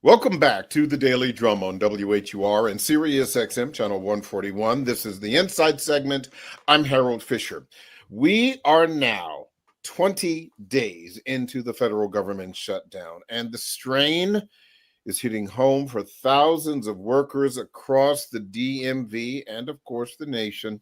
Welcome back to the Daily Drum on WHUR and Sirius XM Channel 141. This is the Inside segment. I'm Harold Fisher. We are now 20 days into the federal government shutdown, and the strain is hitting home for thousands of workers across the DMV and, of course, the nation.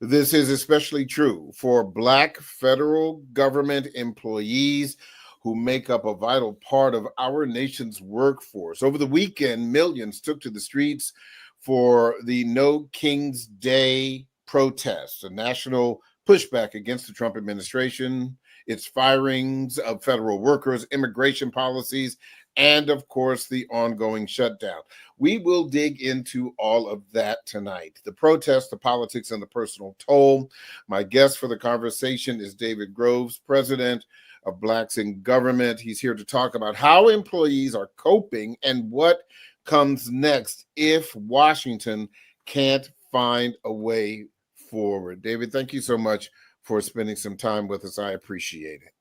This is especially true for Black federal government employees who make up a vital part of our nation's workforce. Over the weekend, millions took to the streets for the No King's Day protests, a national pushback against the Trump administration, its firings of federal workers, immigration policies, and of course, the ongoing shutdown. We will dig into all of that tonight. The protests, the politics, and the personal toll. My guest for the conversation is David Groves, president of Blacks in Government. He's here to talk about how employees are coping and what comes next if Washington can't find a way forward. David, thank you so much for spending some time with us. I appreciate it.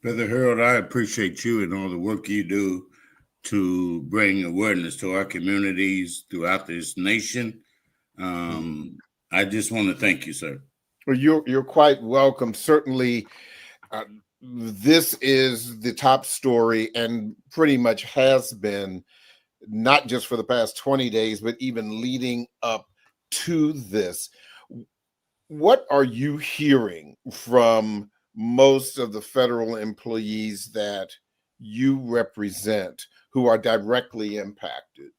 Brother Harold, I appreciate you and all the work you do to bring awareness to our communities throughout this nation. I just want to thank you, sir. Well, you're quite welcome. Certainly, this is the top story and pretty much has been, not just for the past 20 days, but even leading up to this. What are you hearing from most of the federal employees that you represent who are directly impacted?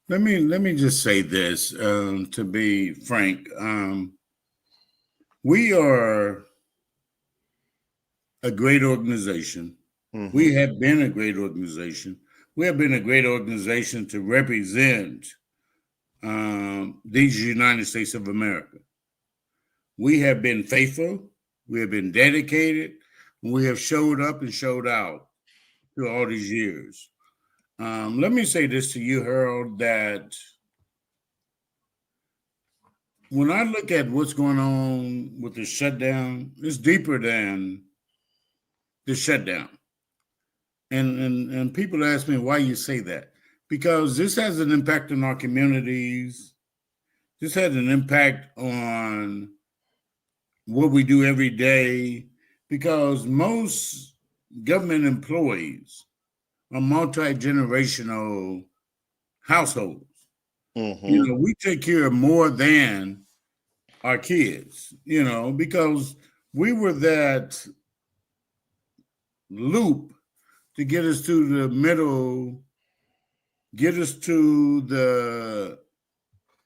Let me just say this, to be frank. We are a great organization. Mm-hmm. We have been a great organization. We have been a great organization to represent these United States of America. We have been faithful. We have been dedicated. We have showed up and showed out through all these years. Let me say this to you, Harold, that when I look at what's going on with the shutdown, it's deeper than the shutdown. And people ask me why you say that. Because this has an impact on our communities. This has an impact on what we do every day. Because most government employees are multi-generational households. Mm-hmm. We take care of more than our kids, because we were that loop to get us to the middle, get us to the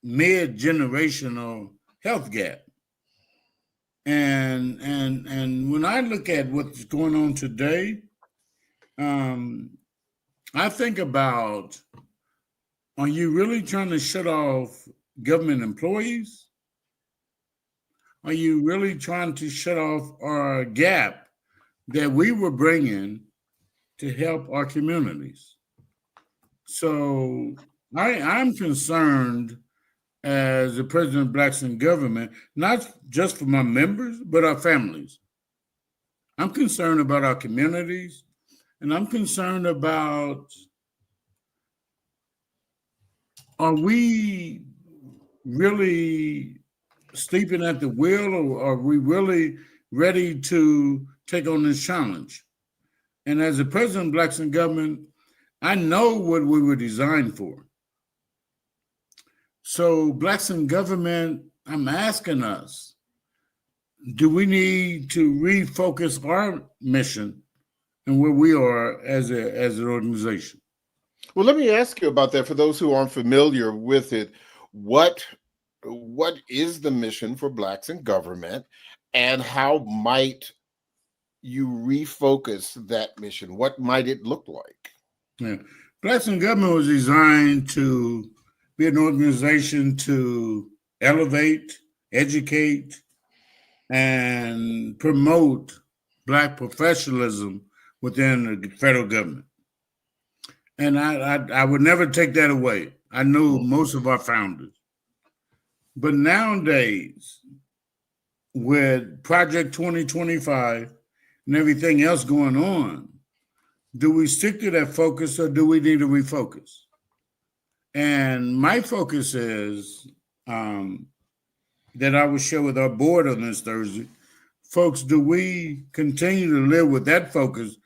mid-generational health gap. And when I look at what's going on today, I think about, are you really trying to shut off government employees? Are you really trying to shut off our gap that we were bringing to help our communities? So I'm concerned as the president of Blacks in Government, not just for my members, but our families. I'm concerned about our communities, and I'm concerned about, are we really sleeping at the wheel, or are we really ready to take on this challenge? And as the president of Blacks in Government, I know what we were designed for. So Blacks in Government, I'm asking us, do we need to refocus our mission and where we are as an organization? Well, let me ask you about that. For those who aren't familiar with it, what is the mission for Blacks in Government, and how might you refocus that mission? What might it look like? Yeah. Blacks in Government was designed to be an organization to elevate, educate, and promote Black professionalism within the federal government. And I would never take that away. I know most of our founders. But nowadays, with Project 2025 and everything else going on, Do we stick to that focus or do we need to refocus? And my focus is that I will share with our board on this Thursday. Folks, do we continue to live with that focus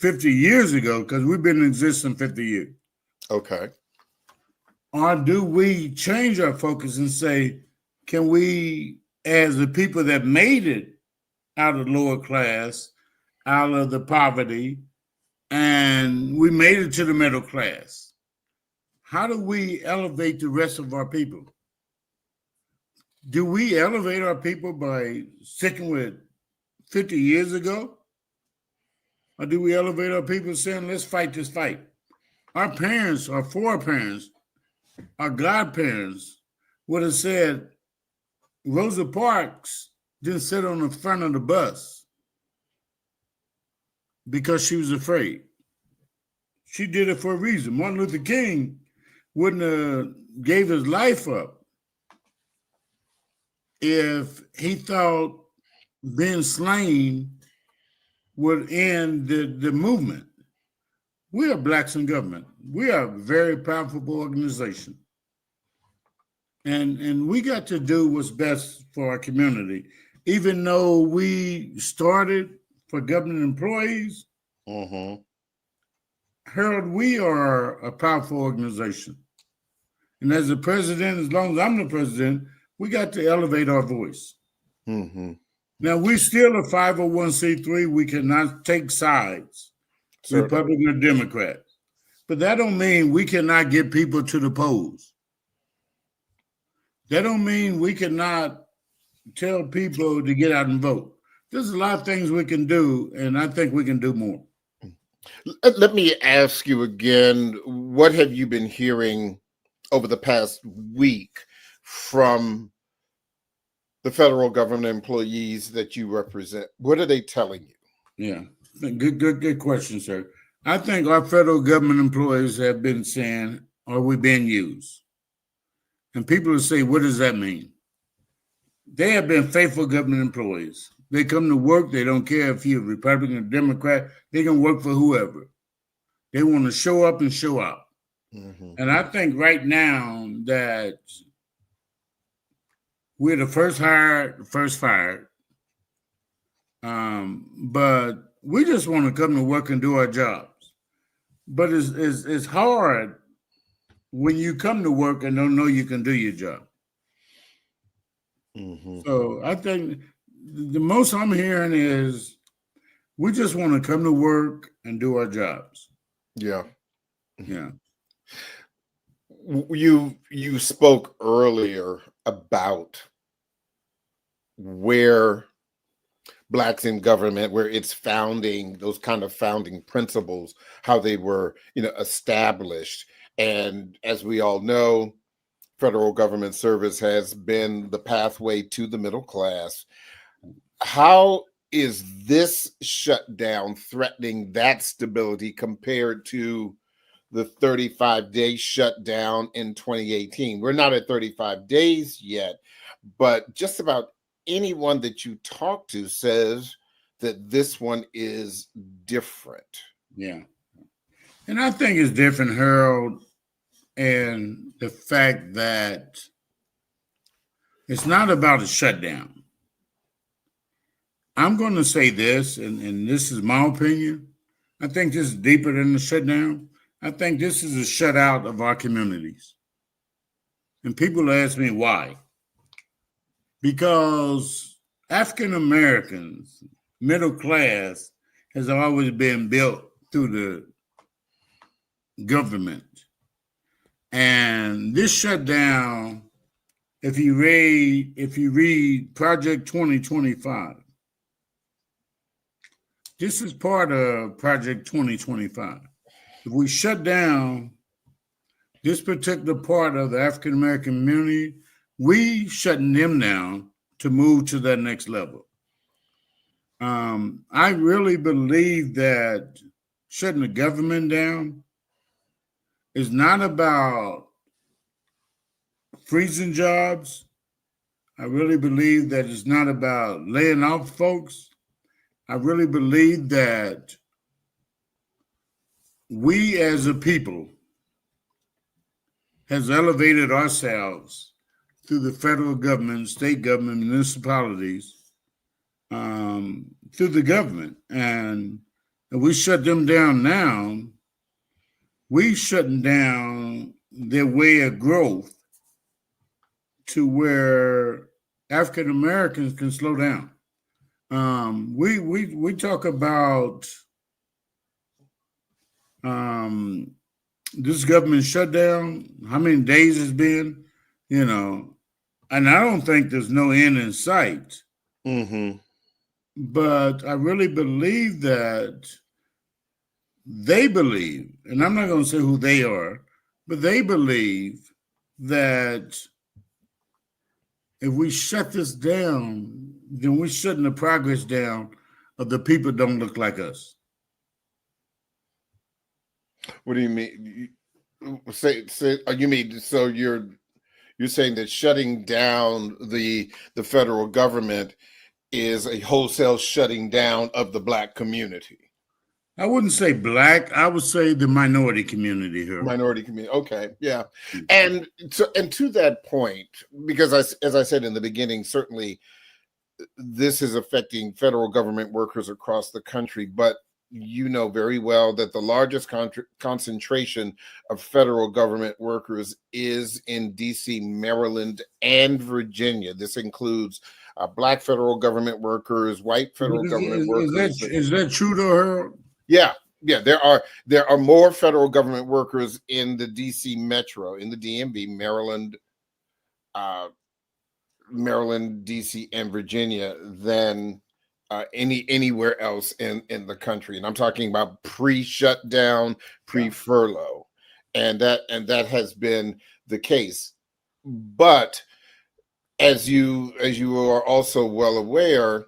50 years ago? Because we've been in existence 50 years. Okay. Or do we change our focus and say, can we, as the people that made it out of the lower class, out of the poverty, and we made it to the middle class, how do we elevate the rest of our people? Do we elevate our people by sticking with 50 years ago? Or do we elevate our people saying, let's fight this fight? Our parents, our foreparents, our godparents would have said, Rosa Parks didn't sit on the front of the bus because she was afraid. She did it for a reason. Martin Luther King wouldn't have gave his life up if he thought being slain would end the movement. We are Blacks in Government. We are a very powerful organization. And we got to do what's best for our community. Even though we started for government employees, Harold, we are a powerful organization. And as the president, as long as I'm the president, we got to elevate our voice. Now, we're still a 501c3. We cannot take sides, Republican or Democrat. But that don't mean we cannot get people to the polls. That don't mean we cannot tell people to get out and vote. There's a lot of things we can do, and I think we can do more. Let me ask you again, what have you been hearing over the past week from the federal government employees that you represent? What are they telling you? Yeah, good question, sir. I think our federal government employees have been saying, are we being used? And people will say, what does that mean? They have been faithful government employees. They come to work. They don't care if you're Republican or Democrat. They can work for whoever. They want to show up and show out. And I think right now that we're the first hired, first fired. But we just want to come to work and do our jobs. But it's hard when you come to work and don't know you can do your job. So I think the most I'm hearing is we just want to come to work and do our jobs. Yeah. You spoke earlier about where Blacks in Government, where its founding, those kind of founding principles, how they were, established. And as we all know, federal government service has been the pathway to the middle class. How is this shutdown threatening that stability compared to the 35-day shutdown in 2018? We're not at 35 days yet, but just about anyone that you talk to says that this one is different. Yeah. And I think it's different, Harold, and the fact that it's not about a shutdown. I'm going to say this, and this is my opinion. I think this is deeper than the shutdown. I think this is a shutout of our communities. And people ask me why. Because African Americans, middle class, has always been built through the government. And this shutdown, if you read Project 2025, this is part of Project 2025. If we shut down this particular part of the African American community, we shutting them down to move to that next level. I really believe that shutting the government down is not about freezing jobs. I really believe that it's not about laying off folks. I really believe that we as a people has elevated ourselves through the federal government, state government, municipalities, through the government. And if we shut them down now, we shutting down their way of growth to where African Americans can slow down. We talk about this government shutdown, how many days it's been, and I don't think there's no end in sight. Mm-hmm. But I really believe that they believe, and I'm not going to say who they are, but they believe that if we shut this down, then we're shutting the progress down of the people don't look like us. What do you mean? Say you mean so you're saying that shutting down the federal government is a wholesale shutting down of the Black community? I wouldn't say Black. I would say the minority community here. Minority community. Okay, yeah. And to that point, because as I said in the beginning, certainly this is affecting federal government workers across the country, but you know very well that the largest concentration of federal government workers is in DC, Maryland, and Virginia. This includes Black federal government workers, white federal government workers. Is that true to her? Yeah. There are more federal government workers in the DC metro, in the DMV, Maryland, DC, and Virginia than anywhere else in the country. And I'm talking about pre-shutdown, pre-furlough, and that has been the case. But as you are also well aware,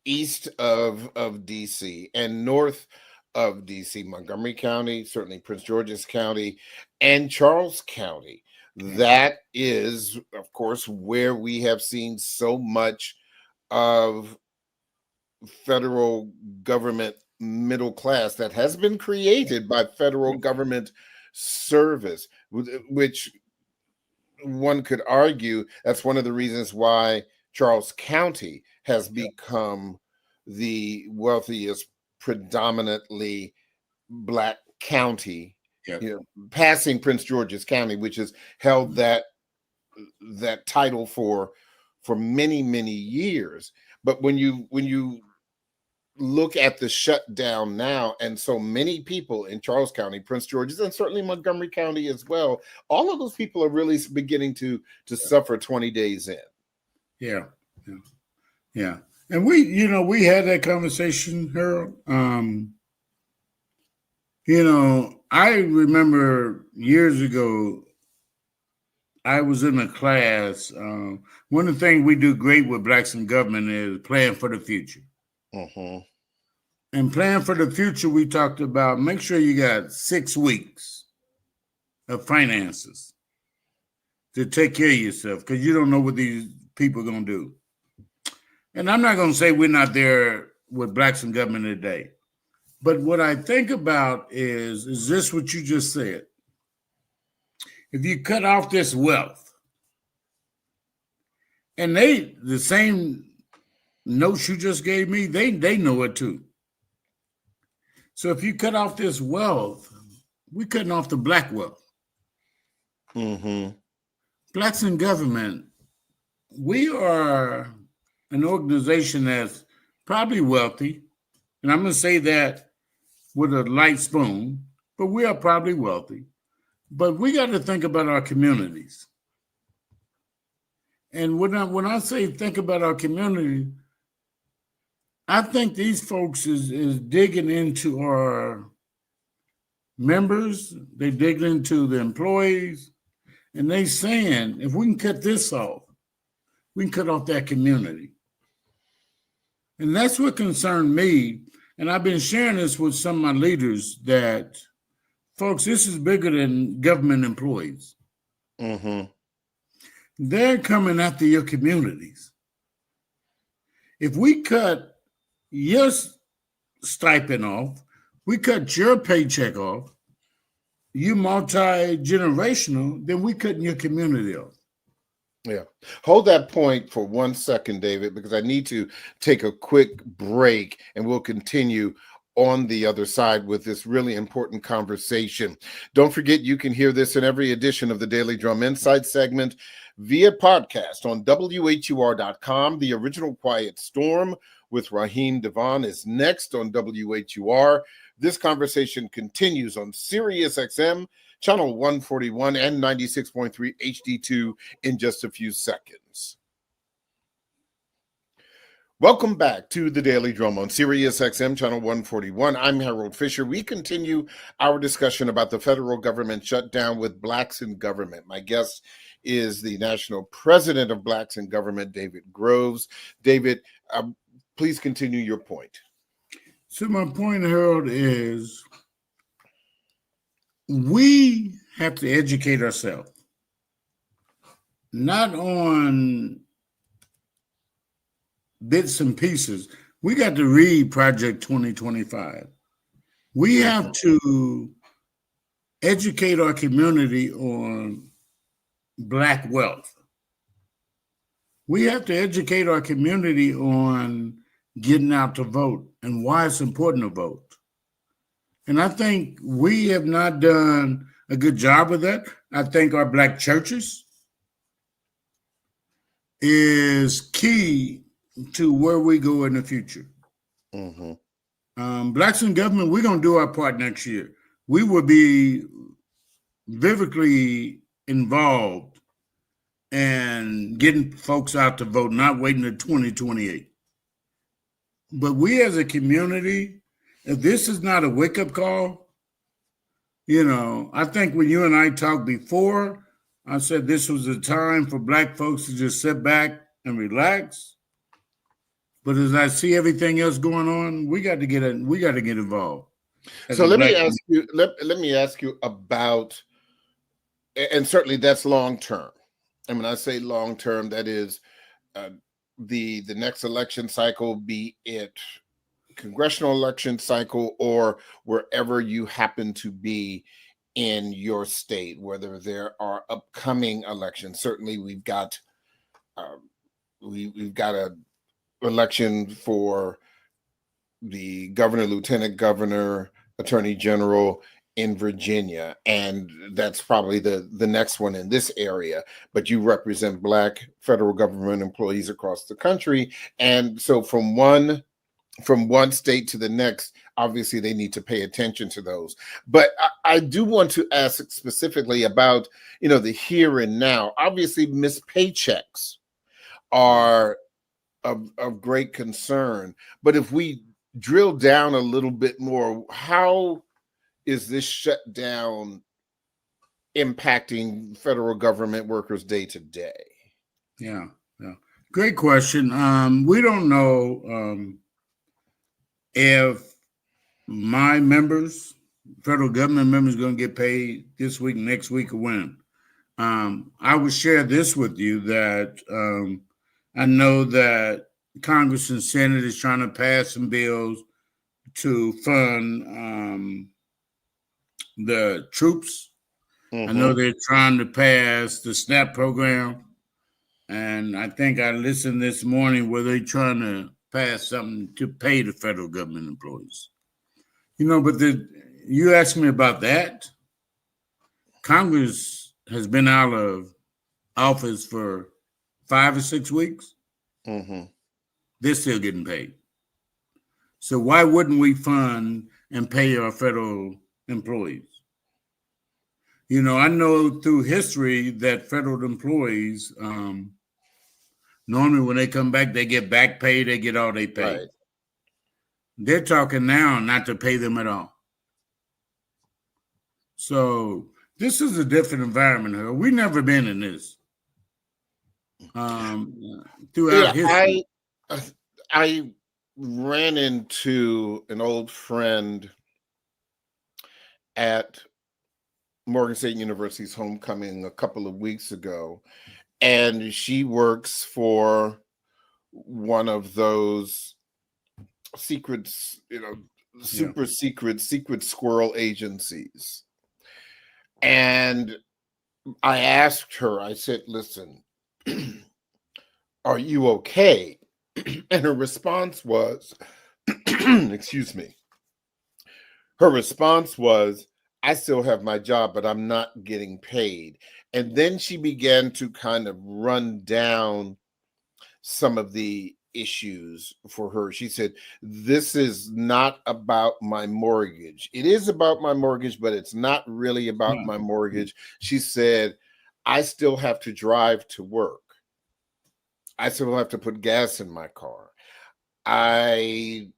east of DC and north of DC, Montgomery County, certainly Prince George's County, and Charles County, that is, of course, where we have seen so much of federal government middle class that has been created by federal government service, which one could argue that's one of the reasons why Charles County has become the wealthiest, predominantly Black county, passing Prince George's County, which has held that title for many, many years. But when you look at the shutdown now, and so many people in Charles County, Prince George's, and certainly Montgomery County as well, all of those people are really beginning to suffer 20 days in. Yeah. And we had that conversation, Harold. I remember years ago, I was in a class. One of the things we do great with Blacks in Government is plan for the future. Mm-hmm. And plan for the future, we talked about make sure you got 6 weeks of finances to take care of yourself, because you don't know what these people are going to do. And I'm not going to say we're not there with Blacks in Government today. But what I think about is this what you just said? If you cut off this wealth, and the same notes you just gave me, they know it too. So if you cut off this wealth, we're cutting off the Black wealth. Mm-hmm. Blacks in Government, we are an organization that's probably wealthy, and I'm going to say that with a light spoon, but we are probably wealthy. But we got to think about our communities. And when I say think about our community, I think these folks is digging into our members, they digging into the employees, and they saying, if we can cut this off, we can cut off that community. And that's what concerned me. And I've been sharing this with some of my leaders that, folks, this is bigger than government employees. Mm-hmm. They're coming after your communities. If we cut your stipend off, We cut your paycheck off. You multi-generational, then we cutting your community off. Yeah. Hold that point for 1 second, David, because I need to take a quick break and we'll continue on the other side with this really important conversation. Don't forget, you can hear this in every edition of the Daily Drum Insight segment via podcast on WHUR.com. The Original Quiet Storm with Raheem Devon is next on WHUR. This conversation continues on Sirius XM, channel 141 and 96.3 HD2 in just a few seconds. Welcome back to the Daily Drum on Sirius XM, channel 141. I'm Harold Fisher. We continue our discussion about the federal government shutdown with Blacks in Government. My guest is the National President of Blacks in Government, David Groves. David, please continue your point. So my point, Harold, is we have to educate ourselves, not on bits and pieces. We got to read Project 2025. We have to educate our community on Black wealth. We have to educate our community on getting out to vote and why it's important to vote. And I think we have not done a good job of that. I think our Black churches is key to where we go in the future. Mm-hmm. Blacks in Government, we're going to do our part next year. We will be vividly involved in getting folks out to vote, not waiting until 2028. But we as a community, if this is not a wake-up call, I think when you and I talked before, I said this was a time for Black folks to just sit back and relax. But as I see everything else going on, we got to get involved. So let me ask you about, and certainly that's long term. And when I say long term, that is the next election cycle, be it congressional election cycle or wherever you happen to be in your state, whether there are upcoming elections. Certainly, we've got a election for the governor, lieutenant governor, attorney general in Virginia, and that's probably the next one in this area. But you represent Black federal government employees across the country, and so from one state to the next, obviously they need to pay attention to those. But I do want to ask specifically about the here and now. Obviously, missed paychecks are of great concern. But if we drill down a little bit more, how is this shutdown impacting federal government workers day to day? Yeah. Great question. We don't know if my members, federal government members, going to get paid this week, next week, or when. I would share this with you that I know that Congress and Senate is trying to pass some bills to fund the troops. Mm-hmm. I know they're trying to pass the SNAP program. And I think I listened this morning where they're trying to pass something to pay the federal government employees. But you asked me about that. Congress has been out of office for 5 or 6 weeks. Mm-hmm. They're still getting paid. So why wouldn't we fund and pay our federal employees? I know through history that federal employees, normally when they come back, they get back pay, they get all they pay. Right. They're talking now not to pay them at all. So this is a different environment here. We've never been in this. Throughout history. I ran into an old friend at Morgan State University's homecoming a couple of weeks ago, and she works for one of those secrets, super secret squirrel agencies. And I asked her, I said, listen, are you okay? And her response was, excuse me, her response was, I still have my job, but I'm not getting paid. And then she began to kind of run down some of the issues for her. She said, this is not about my mortgage. It is about my mortgage, but it's not really about my mortgage. She said, I still have to drive to work. I still have to put gas in my car. I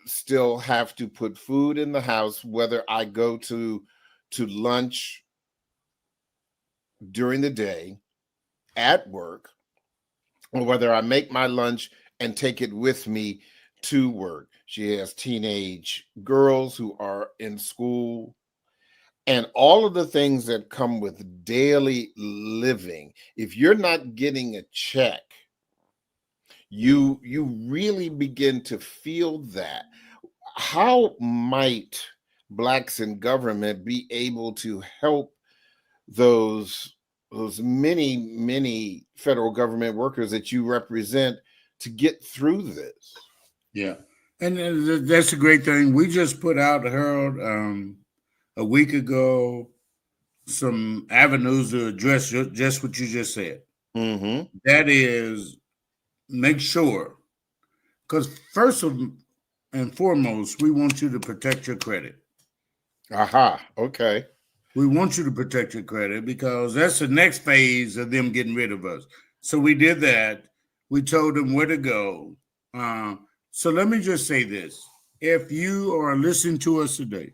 still have to put food in the house, whether I go to lunch during the day at work, or whether I make my lunch and take it with me to work. She has teenage girls who are in school, and all of the things that come with daily living. If you're not getting a check, you really begin to feel that. How might Blacks in government be able to help those many federal government workers that you represent to get through this? Yeah, and that's a great thing. We just put out, Harold, a week ago, some avenues to address just what you just said. Mm-hmm. That is, make sure, because first and foremost, we want you to protect your credit. Aha, okay. We want you to protect your credit because that's the next phase of them getting rid of us. So we did that. We told them where to go. So let me just say this. If you are listening to us today,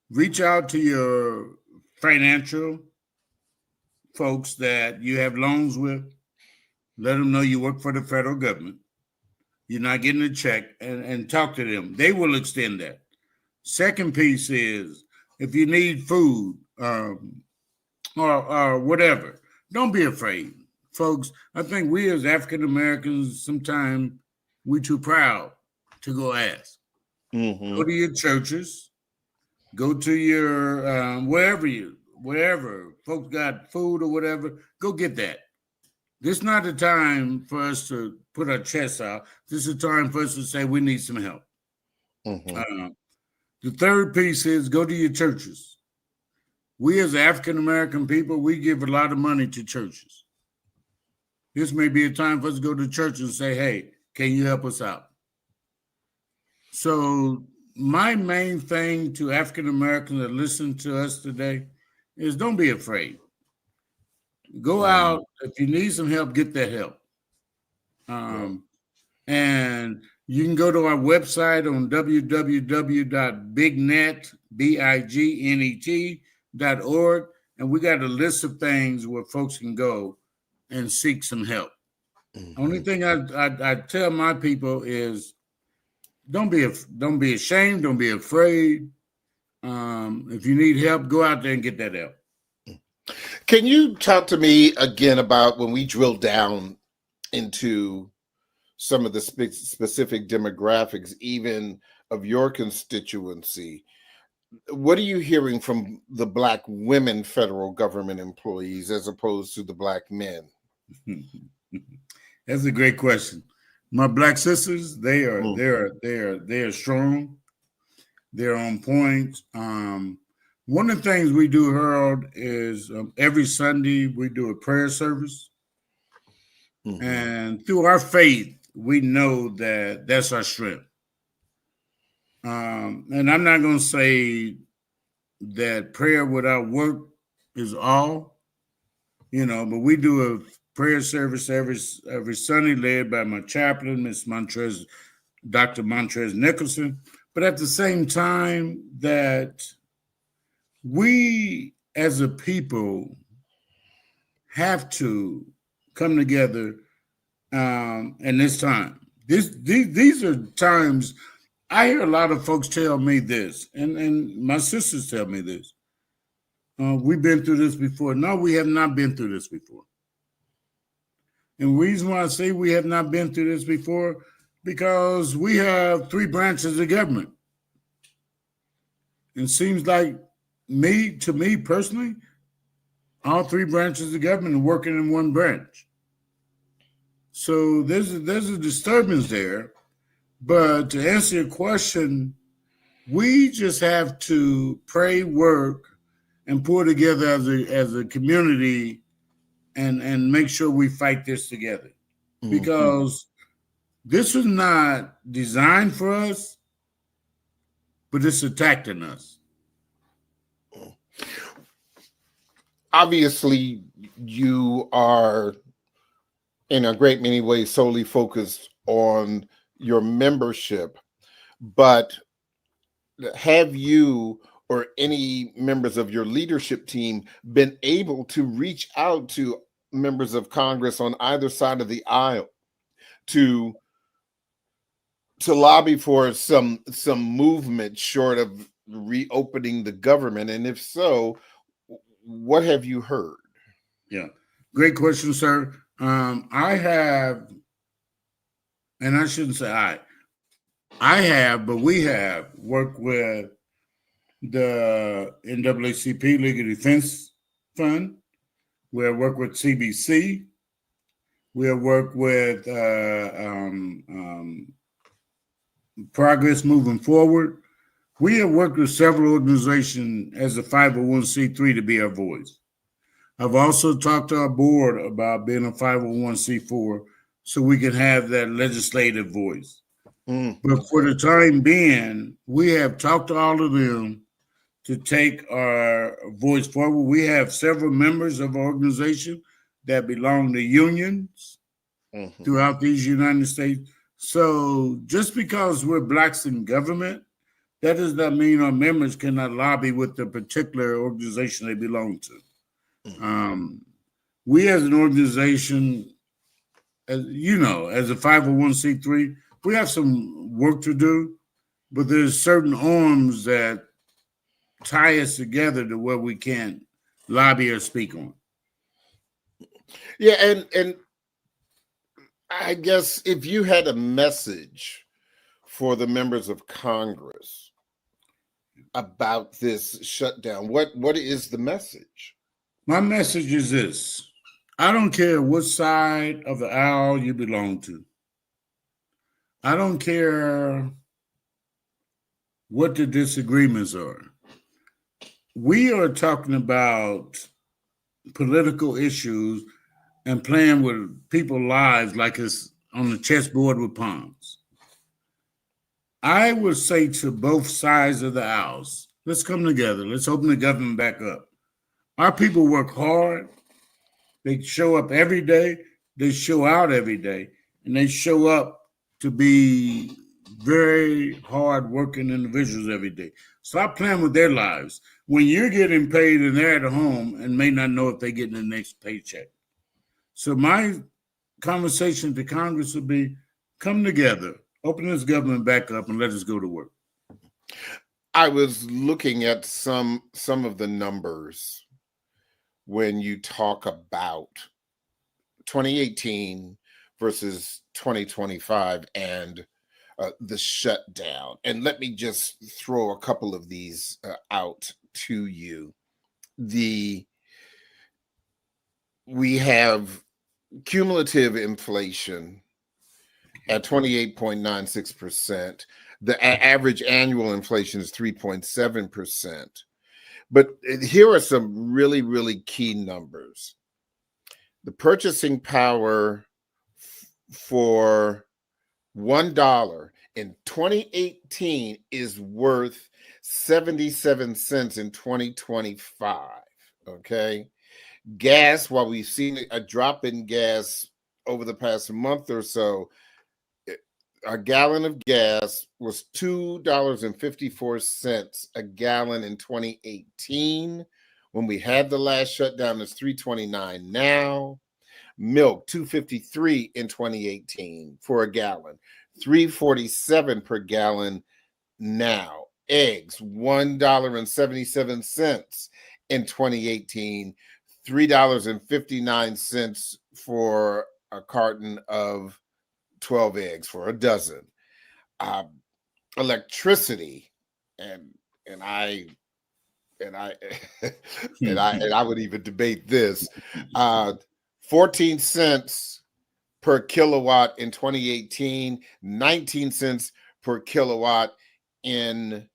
reach out to your financial folks that you have loans with. Let them know you work for the federal government. You're not getting a check, and talk to them. They will extend that. Second piece is, if you need food or whatever, don't be afraid. Folks, I think we as African Americans, sometimes we're too proud to go ask. Mm-hmm. Go to your churches, go to your wherever folks got food or whatever, go get that. This is not the time for us to put our chests out. This is the time for us to say we need some help. Mm-hmm. The third piece is go to your churches. We as African-American people, we give a lot of money to churches. This may be a time for us to go to church and say, hey, can you help us out? So my main thing to African-Americans that listen to us today is don't be afraid. Go out. If you need some help, get that help. And you can go to our website on www.bignet.org, and we got a list of things where folks can go and seek some help. Mm-hmm. Only thing I tell my people is don't be ashamed, don't be afraid. If you need help, go out there and get that help. Can you talk to me again about when we drill down into some of the specific demographics, even of your constituency? What are you hearing from the Black women federal government employees as opposed to the Black men? That's a great question. My Black sisters, they are strong. They're on point. One of the things we do, Harold, is every Sunday we do a prayer service. Mm-hmm. And through our faith, we know that that's our strength. And I'm not going to say that prayer without work is all, but we do a prayer service every Sunday led by my chaplain, Miss Montrez, Dr. Montrez Nicholson. But at the same time that we as a people have to come together in this time. These are times. I hear a lot of folks tell me this, and my sisters tell me this. We've been through this before. No, we have not been through this before. And the reason why I say we have not been through this before, because we have three branches of government. It seems like to me personally, all three branches of government are working in one branch. So there's a disturbance there. But to answer your question, we just have to pray, work, and pull together as a community and make sure we fight this together. Because this was not designed for us, but it's attacking us. Obviously, you are in a great many ways solely focused on your membership, but have you or any members of your leadership team been able to reach out to members of Congress on either side of the aisle to lobby for some movement short of reopening the government? And if so, what have you heard? Yeah, great question, sir. I have, and I shouldn't say I have, but we have worked with the NAACP Legal Defense Fund. We have worked with CBC. We have worked with Progress Moving Forward. We have worked with several organizations as a 501c3 to be our voice. I've also talked to our board about being a 501c4 so we can have that legislative voice. But for the time being, we have talked to all of them to take our voice forward. We have several members of our organization that belong to unions throughout these United States. So just because we're Blacks in government, that does not mean our members cannot lobby with the particular organization they belong to. We as an organization, as you know, as a 501c3, we have some work to do, but there's certain arms that tie us together to where we can lobby or speak on. Yeah, and I guess if you had a message for the members of Congress about this shutdown, what is the message? My message is this. I don't care what side of the aisle you belong to. I don't care what the disagreements are. We are talking about political issues and playing with people's lives like it's on the chessboard with pawns. I would say to both sides of the aisles, let's come together. Let's open the government back up. Our people work hard. They show up every day. They show out every day. And they show up to be very hard-working individuals every day. Stop playing with their lives. When you're getting paid and they're at home and may not know if they're getting the next paycheck. So my conversation to Congress would be, come together, open this government back up, and let us go to work. I was looking at some of the numbers when you talk about 2018 versus 2025 and the shutdown. And let me just throw a couple of these out to you. We have cumulative inflation at 28.96%. The average annual inflation is 3.7%. But here are some really, really key numbers. The purchasing power for $1 in 2018 is worth 77 cents in 2025. Okay. Gas, while we've seen a drop in gas over the past month or so, a gallon of gas was $2.54 a gallon in 2018. When we had the last shutdown, it's $3.29 now. Milk, $2.53 in 2018 for a gallon, $3.47 per gallon now. Eggs, $1.77 in 2018, $3.59 for a carton of 12 eggs for a dozen. Um, Electricity, and and I and I and I would even debate this. Uh, 14 cents per kilowatt in 2018, 19 cents per kilowatt in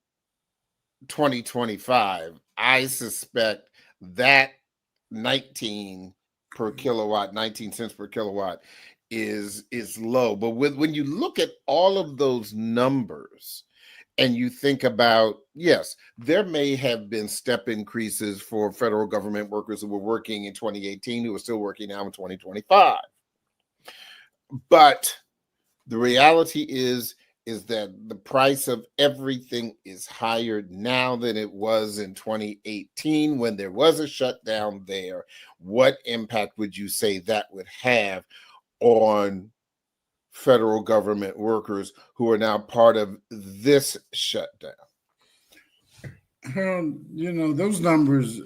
2025. I suspect that 19 cents per kilowatt is low. But when you look at all of those numbers and you think about, yes, there may have been step increases for federal government workers who were working in 2018 who are still working now in 2025. But the reality is that the price of everything is higher now than it was in 2018 when there was a shutdown there. What impact would you say that would have on federal government workers who are now part of this shutdown? Those numbers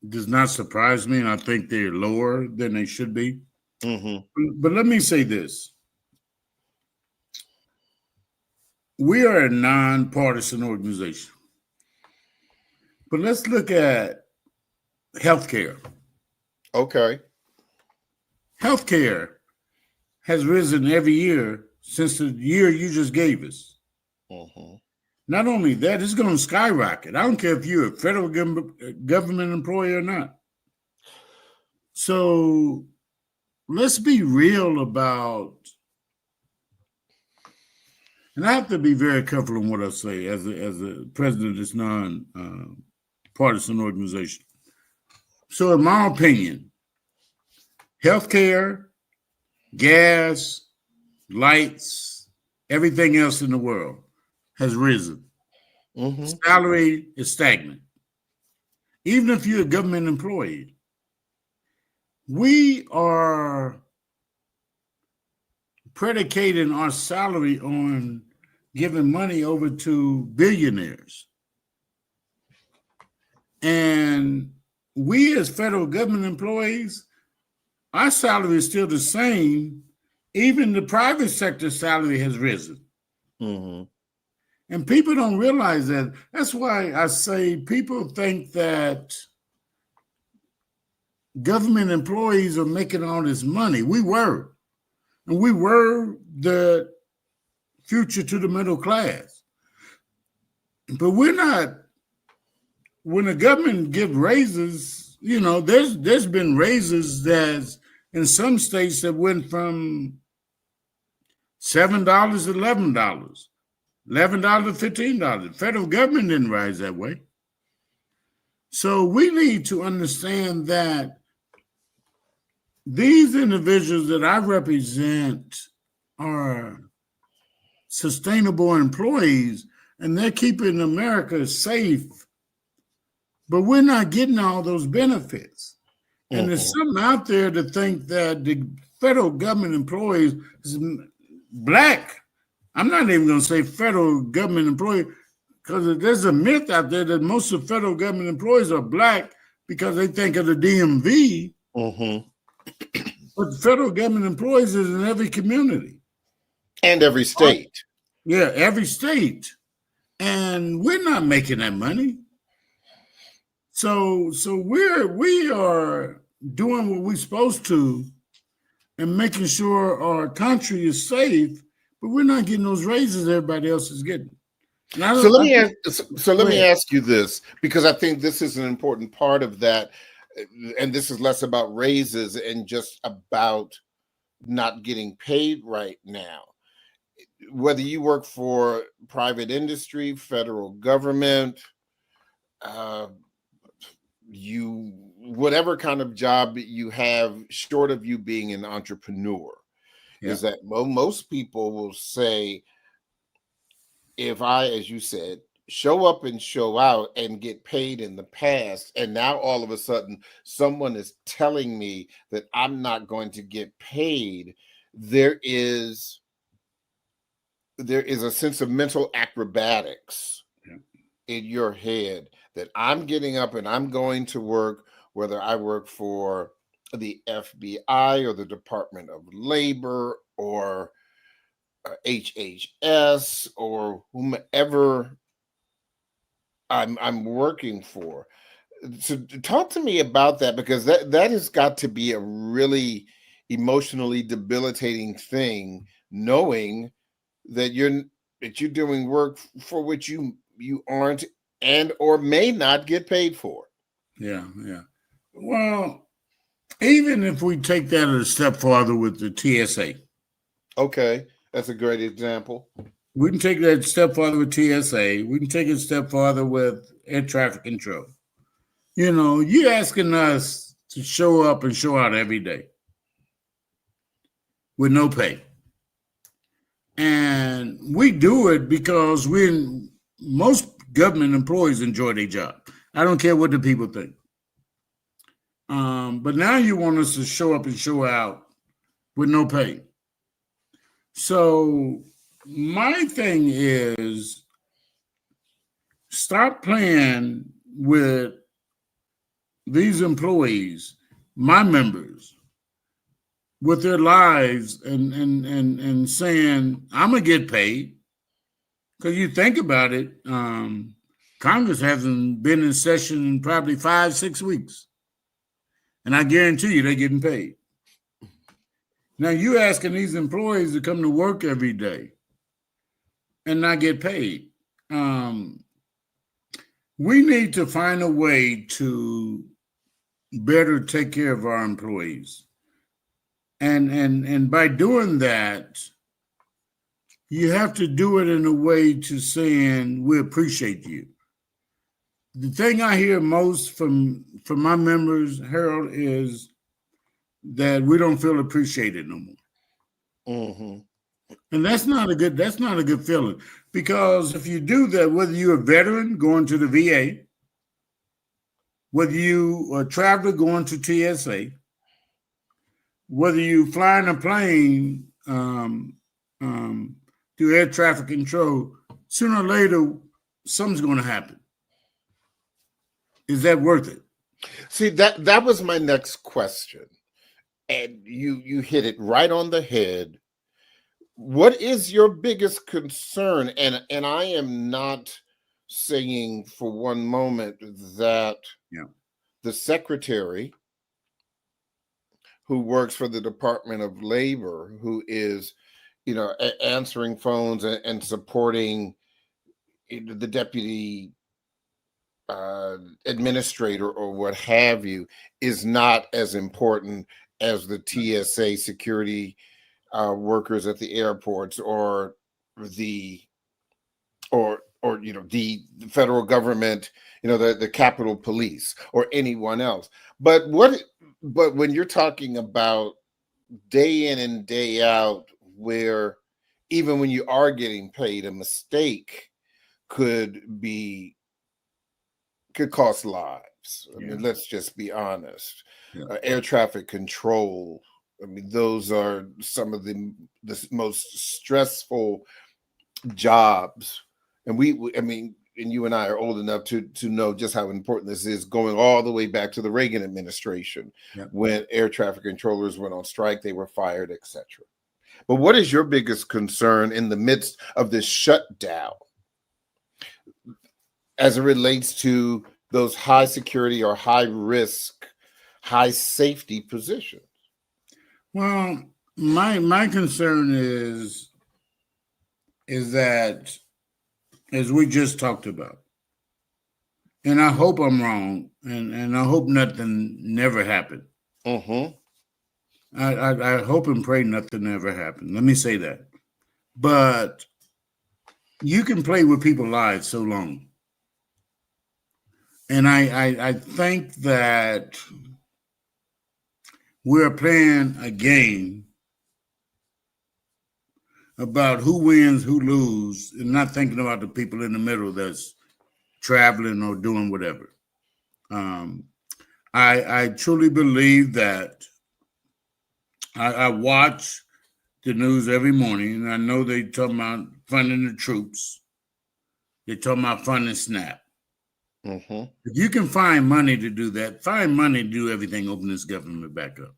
does not surprise me, and I think they're lower than they should be. Mm-hmm. But let me say this. We are a nonpartisan organization. But let's look at healthcare. Okay. Healthcare has risen every year since the year you just gave us. Mm-hmm. Not only that, it's going to skyrocket. I don't care if you're a federal government employee or not. So let's be real about, and I have to be very careful in what I say as a president of this non-partisan organization. So in my opinion, healthcare, gas, lights, everything else in the world has risen. Mm-hmm. Salary is stagnant. Even if you're a government employee, we are predicating our salary on giving money over to billionaires. And we as federal government employees, our salary is still the same. Even the private sector salary has risen. Mm-hmm. And people don't realize that. That's why I say people think that government employees are making all this money. We were. And we were the future to the middle class. But we're not. When the government give raises, there's been raises that in some states that went from $7 to $11, $11 to $15. Federal government didn't rise that way. So we need to understand that these individuals that I represent are sustainable employees, and they're keeping America safe, but we're not getting all those benefits. Mm-hmm. And there's something out there to think that the federal government employees is black. I'm not even going to say federal government employee, because there's a myth out there that most of federal government employees are black because they think of the DMV. Mm-hmm. But federal government employees is in every community. And every state. Yeah, every state. And we're not making that money. So we are doing what we're supposed to and making sure our country is safe, but we're not getting those raises everybody else is getting. So let me ask you this, because I think this is an important part of that, and this is less about raises and just about not getting paid right now. Whether you work for private industry, federal government, whatever kind of job you have, short of you being an entrepreneur, is that most people will say, if I, as you said, show up and show out and get paid in the past, and now all of a sudden someone is telling me that I'm not going to get paid, there is a sense of mental acrobatics in your head that I'm getting up and I'm going to work, whether I work for the FBI or the Department of Labor or HHS or whomever I'm working for. So talk to me about that, because that has got to be a really emotionally debilitating thing, knowing that you're doing work for which you aren't and or may not get paid for. Yeah. Well, even if we take that a step farther with the TSA, Okay, that's a great example. we can take that step farther with TSA. We can take it a step farther with air traffic control. You're asking us to show up and show out every day with no pay. And we do it because most government employees enjoy their job. I don't care what the people think. But now you want us to show up and show out with no pay. So my thing is, stop playing with these employees, my members, with their lives and saying, I'm going to get paid. Because you think about it, Congress hasn't been in session in probably 5-6 weeks. And I guarantee you they're getting paid. Now you're asking these employees to come to work every day and not get paid. We need to find a way to better take care of our employees. And by doing that, you have to do it in a way to saying, we appreciate you. The thing I hear most from my members, Harold, is that we don't feel appreciated no more. Mm-hmm. And that's not a good feeling, because if you do that, whether you're a veteran going to the VA, whether you are a traveler going to TSA, whether you flying a plane through air traffic control, sooner or later, something's going to happen. Is that worth it? See, that was my next question. And you hit it right on the head. What is your biggest concern? And I am not saying for one moment that the secretary who works for the Department of Labor, who is, answering phones and supporting the deputy administrator or what have you, is not as important as the TSA security workers at the airports or the federal government, the Capitol Police or anyone else. But when you're talking about day in and day out, where even when you are getting paid, a mistake could cost lives. I mean, let's just be honest. Air traffic control, I mean, those are some of the most stressful jobs. And and you and I are old enough to know just how important this is, going all the way back to the Reagan administration. When air traffic controllers went on strike, they were fired, etc. But what is your biggest concern in the midst of this shutdown as it relates to those high security or high risk, high safety positions? Well, my concern is that, as we just talked about, and I hope I'm wrong, and I hope nothing never happened. Mm-hmm. I hope and pray nothing ever happened. Let me say that. But you can play with people's lives so long. And I think that we're playing a game about who wins, who loses, and not thinking about the people in the middle that's traveling or doing whatever. I truly believe that I watch the news every morning, and I know they talk about funding the troops. They talk about funding SNAP. Mm-hmm. If you can find money to do that, find money to do everything, open this government back up.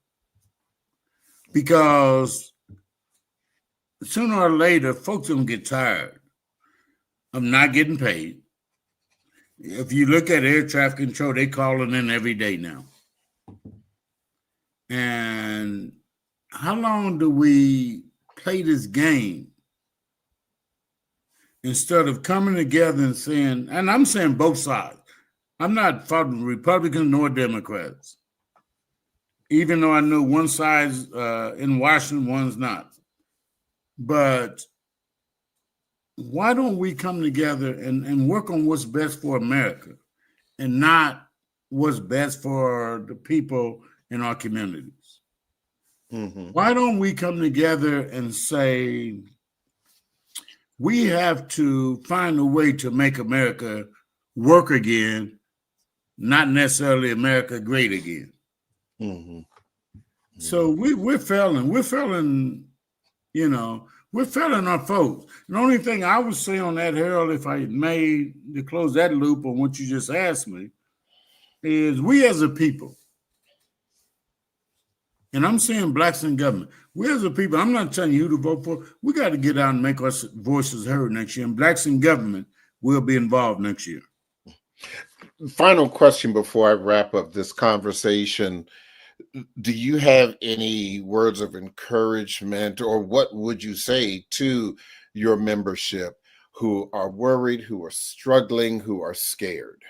Because sooner or later, folks gonna get tired of not getting paid. If you look at air traffic control, they calling in every day now. And how long do we play this game instead of coming together and saying, and I'm saying both sides. I'm not faulting Republicans nor Democrats, even though I know one side's in Washington, one's not. But why don't we come together and work on what's best for America and not what's best for the people in our communities? Mm-hmm. Why don't we come together and say, we have to find a way to make America work again, not necessarily America great again. Mm-hmm. Mm-hmm. So we're failing. We're failing, we're failing our folks. The only thing I would say on that, Harold, if I may, to close that loop on what you just asked me, is we as a people, and I'm saying blacks in government, we as a people, I'm not telling you who to vote for. We got to get out and make our voices heard next year. And blacks in government will be involved next year. Final question before I wrap up this conversation. Do you have any words of encouragement, or what would you say to your membership who are worried, who are struggling, who are scared?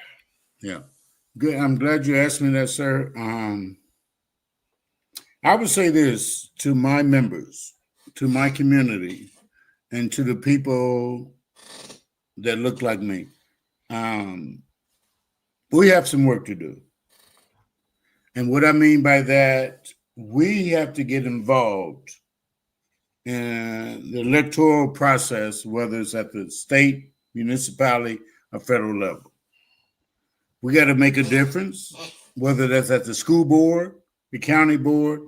Yeah, good. I'm glad you asked me that, sir. I would say this to my members, to my community, and to the people that look like me. We have some work to do. And what I mean by that, we have to get involved in the electoral process, whether it's at the state, municipality, or federal level. We got to make a difference, whether that's at the school board, the county board,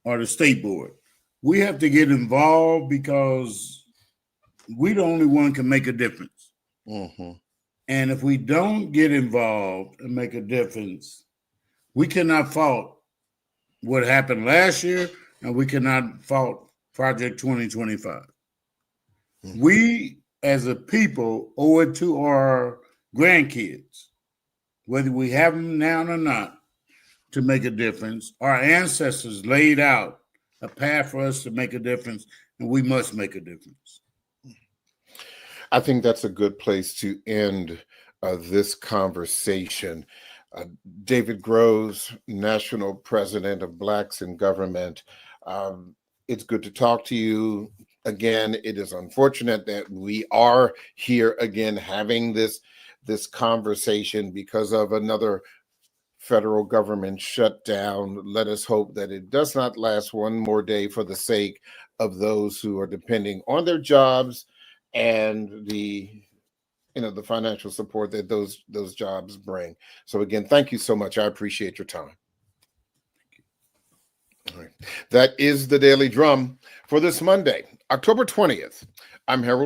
or the state board. We have to get involved because we the only one can make a difference. Mm-hmm. And if we don't get involved and make a difference, we cannot fault what happened last year, and we cannot fault Project 2025. Mm-hmm. We, as a people, owe it to our grandkids, whether we have them now or not, to make a difference. Our ancestors laid out a path for us to make a difference, and we must make a difference. I think that's a good place to end this conversation. David Groves, National President of Blacks in Government. It's good to talk to you again. It is unfortunate that we are here again having this conversation because of another federal government shutdown. Let us hope that it does not last one more day for the sake of those who are depending on their jobs and the financial support that those jobs bring. So again, thank you so much. I appreciate your time. All right. That is the Daily Drum for this Monday, October 20th. I'm Harold